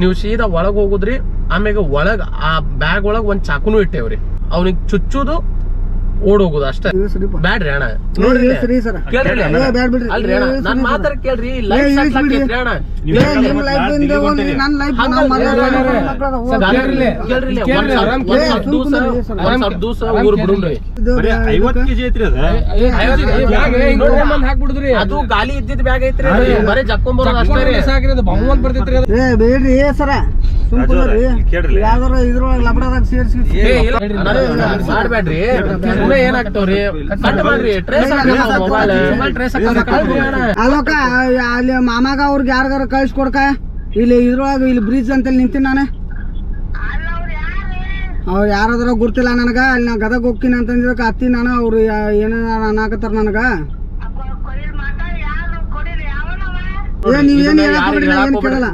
ನೀವು ಸೀದಾ ಒಳಗ್ ಹೋಗುದ್ರಿ. ಆಮ್ಯಾಗ ಒಳಗ್ ಆ ಬ್ಯಾಗ್ ಒಳಗ್ ಒಂದ್ ಚಾಕುನು ಇಟ್ಟೇವ್ರಿ. ಅವ್ನಿಗ್ ಚುಚ್ಚುದು ಓಡ್ ಹೋಗುದು ಅಷ್ಟೇ. ಬ್ಯಾಡ್ರಿ ಅಣ್ಣ ನೋಡ್ರಿ ಕೇಳ್ರಿ ಅಲ್ರಿ ಅಣ್ಣ ನನ್ ಮಾತಾರ ಕೇಳ್ರಿ. ಲೈಫ್ ಸೆಟ್ಲ್ ಆಕೈತ್ರಿ ಅಣ್ಣ. ಕೇಳ್ರಿ ಒಂದ್ ದಿವ್ಸ ಊರ್ ಬಿಡುನ್ರಿ. 50 kg ಐತ್ರಿ ಹಾಕ್ಬಿಡುದ್ರಿ. ಅದು ಗಾಲಿ ಇದ್ದಿದ್ ಬ್ಯಾಗ್ ಐತ್ರಿ. ಬರೀ ಜಕ್ಕೊಂಬರೋದು ಅಷ್ಟೇ ರೀ. ಸಾಕ್ರಿ ಅದು ಬಹುಮಂತ್ ಬರ್ತೈತ್ರಿ ಅದು. ಬೇಡ್ರಿ ಸರ ಯಾವ್ದಾರ ಇದ್ರೊಳಗ ಲಬಡದಾಗ ಸೇರ್ಸಿ ಮಾಡ್ಬೇಡ್ರಿ. ಸುಮ್ಮನೆ ಏನಾಗ್ತಾವ್ರಿ ಕಟ್ ಮಾಡ್ರಿ. ಟ್ರೇಸ್ ಅಲ್ಲೋಕ ಅಲ್ಲಿ ಮಾಮಾಗ ಅವ್ರಿಗೆ ಯಾರಿಗಾರ ಕಳ್ಸಿಕೊಡ್ಕ. ಇಲ್ಲಿ ಇದ್ರೊಳಗ ಇಲ್ಲಿ ಬ್ರಿಡ್ಜ್ ಅಂತೇಳಿ ನಿಂತೀನಿ ನಾನು. ಅವ್ರು ಯಾರಾದ್ರ ಗುರ್ತಿಲ್ಲ ನನಗ. ಅಲ್ಲಿ ನಾ ಗದಗ ಹೋಗ್ತೀನಿ ಅಂತಂದಿದ್ದಕ್ಕೆ ಅತ್ತಿ ನಾನು ಅವ್ರು ಏನ ಅನ್ನಾಕತ್ತಾರ ನನಗ. ನೀವೇನ್ ಹೇಳಕ್ ಕೇಳಲ್ಲ.